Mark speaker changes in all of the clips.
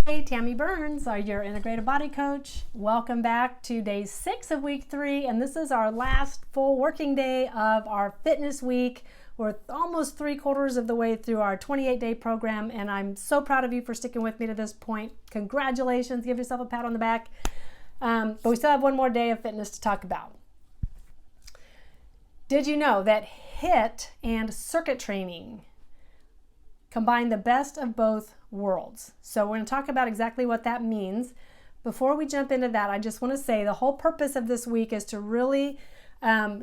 Speaker 1: Hey, Tammy Burns, your integrative body coach. Welcome back to day 6 of week 3, and this is our last full working day of our fitness week. We're almost 3/4 of the way through our 28-day program, and I'm so proud of you for sticking with me to this point. Congratulations, give yourself a pat on the back. But we still have one more day of fitness to talk about. Did you know that HIIT and circuit training combine the best of both worlds? So we're going to talk about exactly what that means. Before we jump into that, I just want to say the whole purpose of this week is to really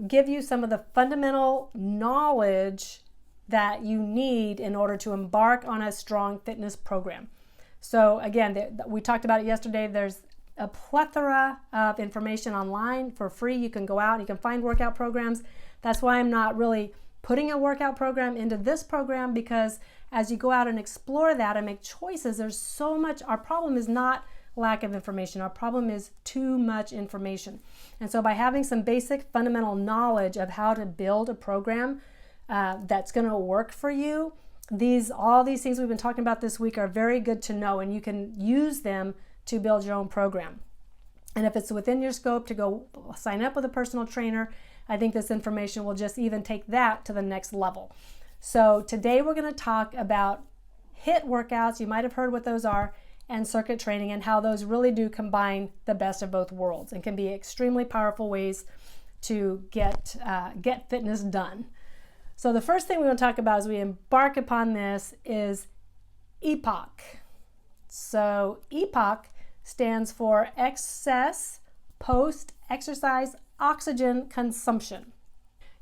Speaker 1: give you some of the fundamental knowledge that you need in order to embark on a strong fitness program. So again, we talked about it yesterday. There's a plethora of information online for free. You can go out, you can find workout programs. That's why I'm not really putting a workout program into this program, because as you go out and explore that and make choices, there's so much. Our problem is not lack of information. Our problem is too much information. And so by having some basic fundamental knowledge of how to build a program that's going to work for you, all these things we've been talking about this week are very good to know, and you can use them to build your own program. And if it's within your scope to go sign up with a personal trainer, I think this information will just even take that to the next level. So today we're going to talk about HIIT workouts. You might have heard what those are, and circuit training, and how those really do combine the best of both worlds and can be extremely powerful ways to get fitness done. So the first thing we want to talk about as we embark upon this is EPOC. So EPOC stands for excess post-exercise oxygen consumption.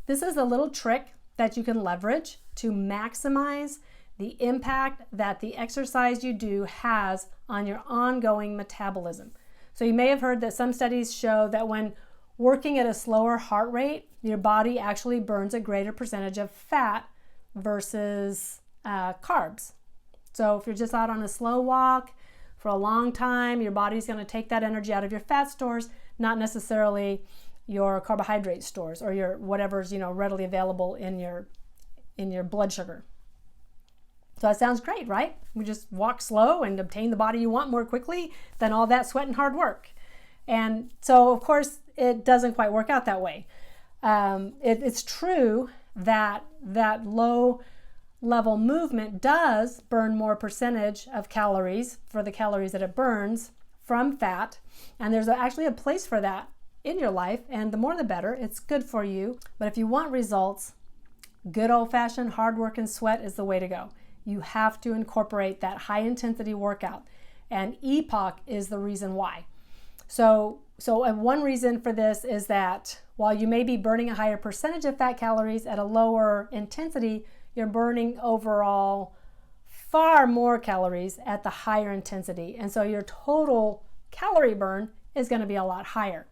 Speaker 1: This is a little trick that you can leverage to maximize the impact that the exercise you do has on your ongoing metabolism. So you may have heard that some studies show that when working at a slower heart rate, your body actually burns a greater percentage of fat versus carbs. So if you're just out on a slow walk for a long time, your body's going to take that energy out of your fat stores, not necessarily your carbohydrate stores or your whatever's readily available in your blood sugar. So that sounds great, right? We just walk slow and obtain the body you want more quickly than all that sweat and hard work. And so, of course, it doesn't quite work out that way. It's true that low level movement does burn more percentage of calories for the calories that it burns from fat. And there's actually a place for that in your life. And the more the better. It's good for you. But if you want results, good old-fashioned hard work and sweat is the way to go. You have to incorporate that high-intensity workout, and EPOC is the reason why. So one reason for this is that while you may be burning a higher percentage of fat calories at a lower intensity, you're burning overall far more calories at the higher intensity, and so your total calorie burn is going to be a lot higher.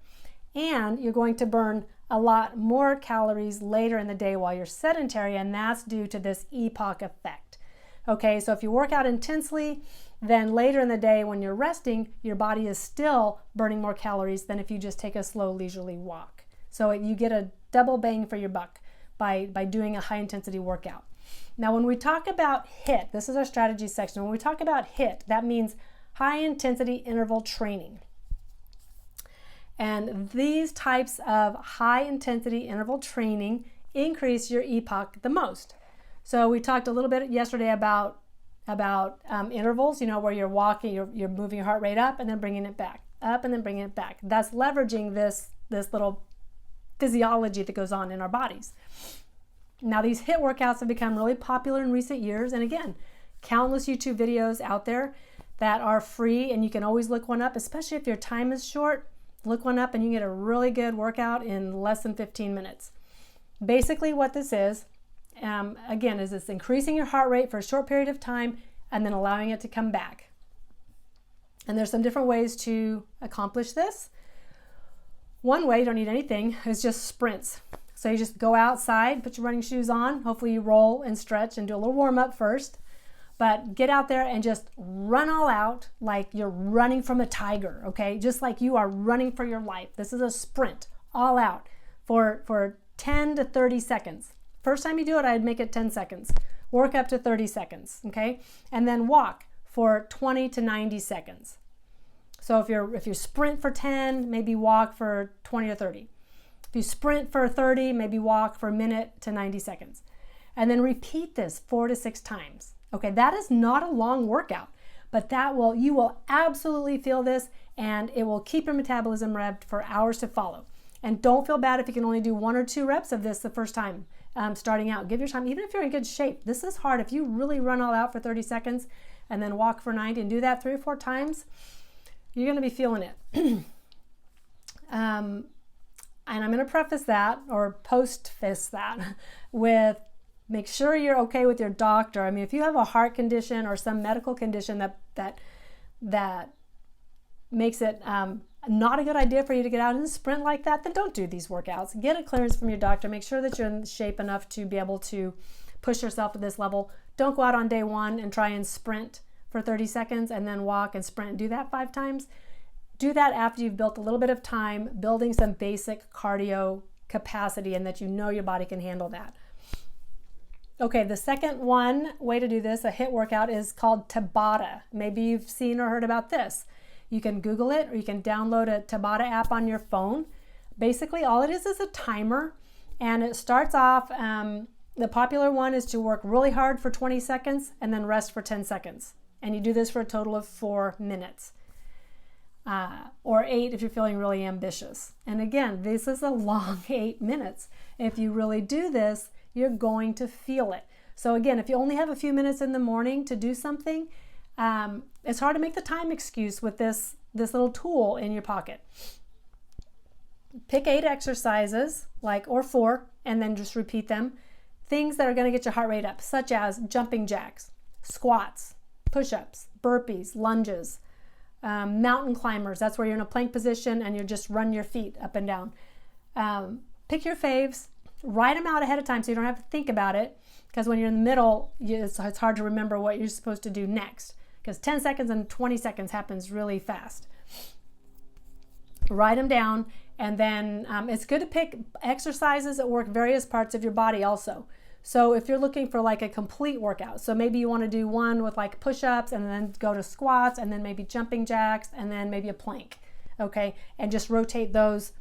Speaker 1: And you're going to burn a lot more calories later in the day while you're sedentary, and that's due to this EPOC effect. Okay, so if you work out intensely, then later in the day when you're resting, your body is still burning more calories than if you just take a slow, leisurely walk. So you get a double bang for your buck by doing a high-intensity workout. Now, when we talk about HIIT, this is our strategy section. When we talk about HIIT, that means high-intensity interval training. And these types of high-intensity interval training increase your EPOC the most. So we talked a little bit yesterday about intervals, where you're walking, you're moving your heart rate up and then bringing it back, up and then bringing it back. That's leveraging this little physiology that goes on in our bodies. Now, these HIIT workouts have become really popular in recent years. And again, countless YouTube videos out there that are free, and you can always look one up, especially if your time is short. Look one up and you get a really good workout in less than 15 minutes. Basically what this is, again, is it's increasing your heart rate for a short period of time and then allowing it to come back. And there's some different ways to accomplish this. One way, you don't need anything, is just sprints. So you just go outside, put your running shoes on, hopefully you roll and stretch and do a little warm up first. But get out there and just run all out like you're running from a tiger, okay? Just like you are running for your life. This is a sprint, all out, for 10 to 30 seconds. First time you do it, I'd make it 10 seconds. Work up to 30 seconds, okay? And then walk for 20 to 90 seconds. So if you sprint for 10, maybe walk for 20 or 30. If you sprint for 30, maybe walk for a minute to 90 seconds. And then repeat this 4 to 6 times. Okay, that is not a long workout, but you will absolutely feel this, and it will keep your metabolism revved for hours to follow. And don't feel bad if you can only do 1 or 2 reps of this the first time starting out. Give your time, even if you're in good shape. This is hard. If you really run all out for 30 seconds and then walk for 90 and do that 3 or 4 times, you're going to be feeling it. And I'm going to preface that or postface that with make sure you're okay with your doctor. I mean, if you have a heart condition or some medical condition that makes it not a good idea for you to get out and sprint like that, then don't do these workouts. Get a clearance from your doctor. Make sure that you're in shape enough to be able to push yourself to this level. Don't go out on day 1 and try and sprint for 30 seconds and then walk and sprint and do that 5 times. Do that after you've built a little bit of time building some basic cardio capacity and that you know your body can handle that. Okay, the second way to do this, a HIIT workout, is called Tabata. Maybe you've seen or heard about this. You can Google it or you can download a Tabata app on your phone. Basically, all it is a timer, and it starts off, the popular one is to work really hard for 20 seconds and then rest for 10 seconds. And you do this for a total of 4 minutes. Or 8 if you're feeling really ambitious. And again, this is a long 8 minutes. If you really do this, you're going to feel it. So again, if you only have a few minutes in the morning to do something, it's hard to make the time excuse with this little tool in your pocket. Pick 8 exercises, or 4, and then just repeat them. Things that are going to get your heart rate up, such as jumping jacks, squats, push-ups, burpees, lunges, mountain climbers. That's where you're in a plank position and you just run your feet up and down. Pick your faves, write them out ahead of time so you don't have to think about it, because when you're in the middle, it's hard to remember what you're supposed to do next, because 10 seconds and 20 seconds happens really fast. Write them down, and then it's good to pick exercises that work various parts of your body also. So if you're looking for a complete workout, so maybe you want to do one with push-ups and then go to squats and then maybe jumping jacks and then maybe a plank, okay? And just rotate those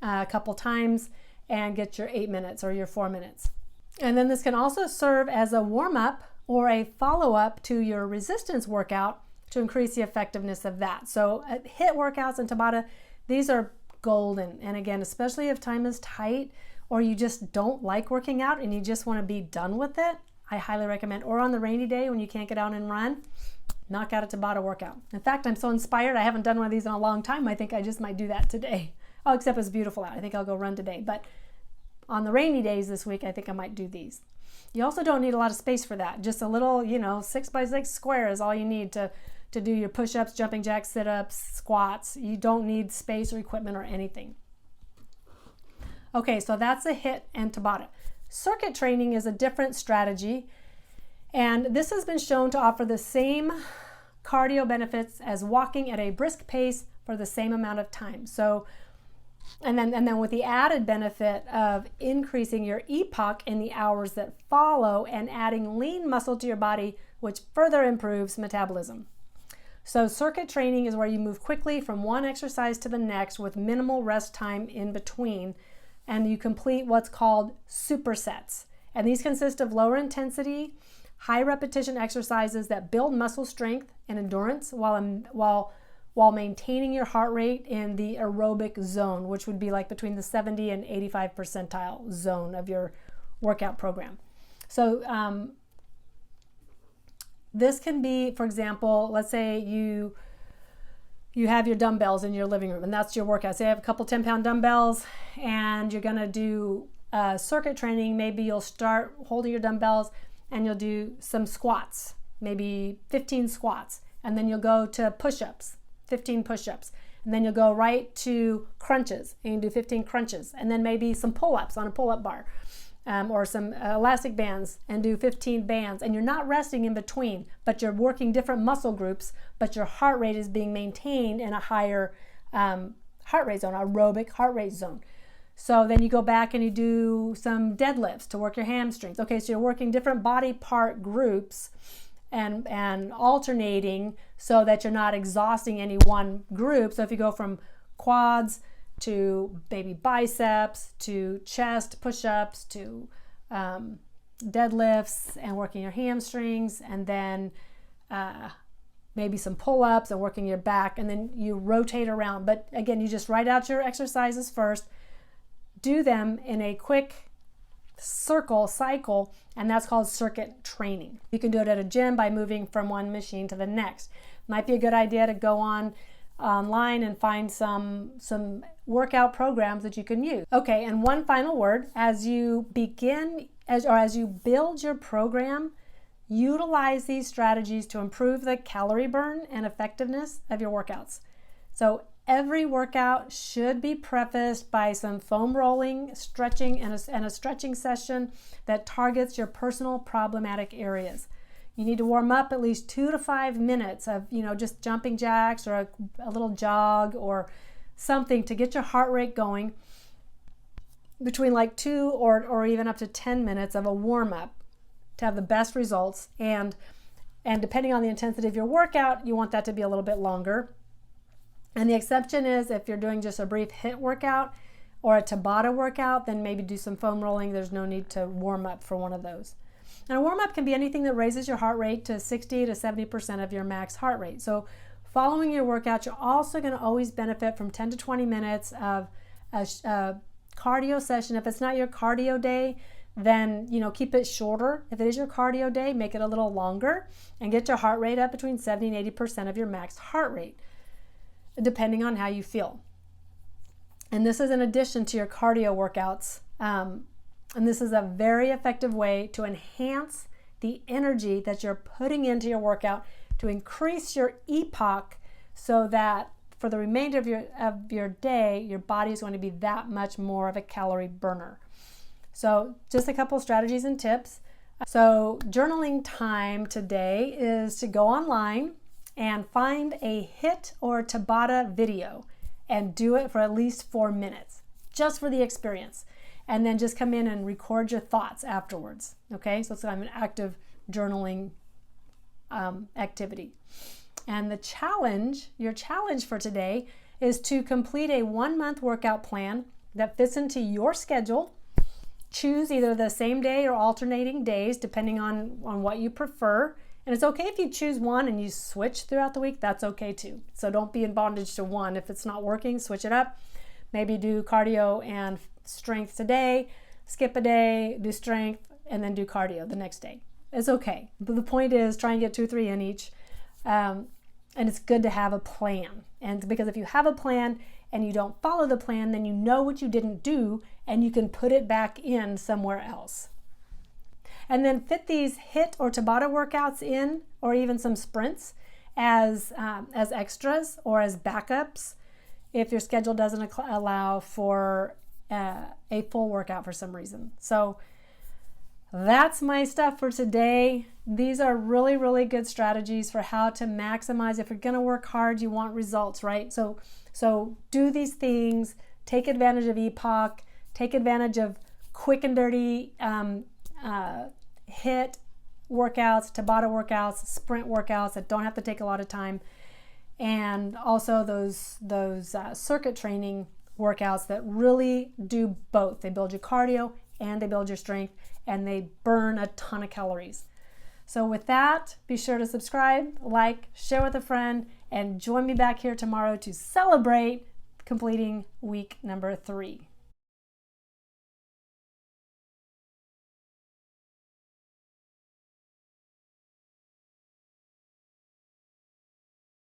Speaker 1: a couple times and get your 8 minutes or your 4 minutes. And then this can also serve as a warm-up or a follow-up to your resistance workout to increase the effectiveness of that. So HIIT workouts and Tabata, these are golden. And again, especially if time is tight, or you just don't like working out and you just want to be done with it, I highly recommend. Or on the rainy day when you can't get out and run, knock out a Tabata workout. In fact, I'm so inspired. I haven't done one of these in a long time. I think I just might do that today. Oh, except it's beautiful out. I think I'll go run today. But on the rainy days this week, I think I might do these. You also don't need a lot of space for that. Just a little, 6x6 square is all you need to do your push-ups, jumping jacks, sit-ups, squats. You don't need space or equipment or anything. Okay, so that's a HIIT and Tabata. Circuit training is a different strategy, and this has been shown to offer the same cardio benefits as walking at a brisk pace for the same amount of time. So, and then with the added benefit of increasing your EPOC in the hours that follow and adding lean muscle to your body, which further improves metabolism. So circuit training is where you move quickly from one exercise to the next with minimal rest time in between, and you complete what's called supersets. And these consist of lower intensity, high repetition exercises that build muscle strength and endurance while maintaining your heart rate in the aerobic zone, which would be between the 70 and 85 percentile zone of your workout program. So this can be, for example, let's say you have your dumbbells in your living room and that's your workout. Say you have a couple 10-pound dumbbells and you're going to do circuit training. Maybe you'll start holding your dumbbells and you'll do some squats, maybe 15 squats, and then you'll go to push-ups, 15 push-ups, and then you'll go right to crunches and you do 15 crunches, and then maybe some pull-ups on a pull-up bar, or some elastic bands and do 15 bands, and you're not resting in between, but you're working different muscle groups, but your heart rate is being maintained in a higher heart rate zone, aerobic heart rate zone. So then you go back and you do some deadlifts to work your hamstrings. Okay, so you're working different body part groups and alternating so that you're not exhausting any one group. So if you go from quads to maybe biceps to chest push-ups to deadlifts and working your hamstrings, and then maybe some pull-ups and working your back, and then you rotate around. But again, you just write out your exercises first, do them in a quick cycle, and that's called circuit training. You can do it at a gym by moving from one machine to the next. Might be a good idea to go online and find some workout programs that you can use. Okay, and one final word, as you build your program, utilize these strategies to improve the calorie burn and effectiveness of your workouts. So every workout should be prefaced by some foam rolling, stretching, and a stretching session that targets your personal problematic areas. You need to warm up at least 2 to 5 minutes of, just jumping jacks or a little jog or something to get your heart rate going, between like 2 or even up to 10 minutes of a warm up to have the best results. And depending on the intensity of your workout, you want that to be a little bit longer. And the exception is if you're doing just a brief HIIT workout or a Tabata workout, then maybe do some foam rolling. There's no need to warm up for one of those. And a warm up can be anything that raises your heart rate to 60 to 70% of your max heart rate. So following your workout, you're also going to always benefit from 10 to 20 minutes of a cardio session. If it's not your cardio day, then keep it shorter. If it is your cardio day, make it a little longer and get your heart rate up between 70 and 80% of your max heart rate, depending on how you feel. And this is in addition to your cardio workouts. And this is a very effective way to enhance the energy that you're putting into your workout, to increase your EPOC, so that for the remainder of your day, your body is going to be that much more of a calorie burner. So just a couple strategies and tips. So journaling time today is to go online and find a HIIT or Tabata video and do it for at least 4 minutes, just for the experience. And then just come in and record your thoughts afterwards. Okay, so it's kind of an active journaling activity. And your challenge for today is to complete a 1-month workout plan that fits into your schedule. Choose either the same day or alternating days, depending on what you prefer. And it's okay if you choose one and you switch throughout the week, that's okay too. So don't be in bondage to one. If it's not working, switch it up. Maybe do cardio and strength today, skip a day, do strength, and then do cardio the next day. It's okay. But the point is, try and get 2 or 3 in each. And it's good to have a plan. And because if you have a plan and you don't follow the plan, then you know what you didn't do and you can put it back in somewhere else. And then fit these HIIT or Tabata workouts in, or even some sprints as extras or as backups if your schedule doesn't allow for a full workout for some reason. So that's my stuff for today. These are really, really good strategies for how to maximize. If you're going to work hard, you want results, right? So do these things, take advantage of EPOC, take advantage of quick and dirty HIIT workouts, Tabata workouts, sprint workouts that don't have to take a lot of time, and also those circuit training workouts that really do both. They build your cardio and they build your strength, and they burn a ton of calories. So with that, be sure to subscribe, like, share with a friend, and join me back here tomorrow to celebrate completing week number 3.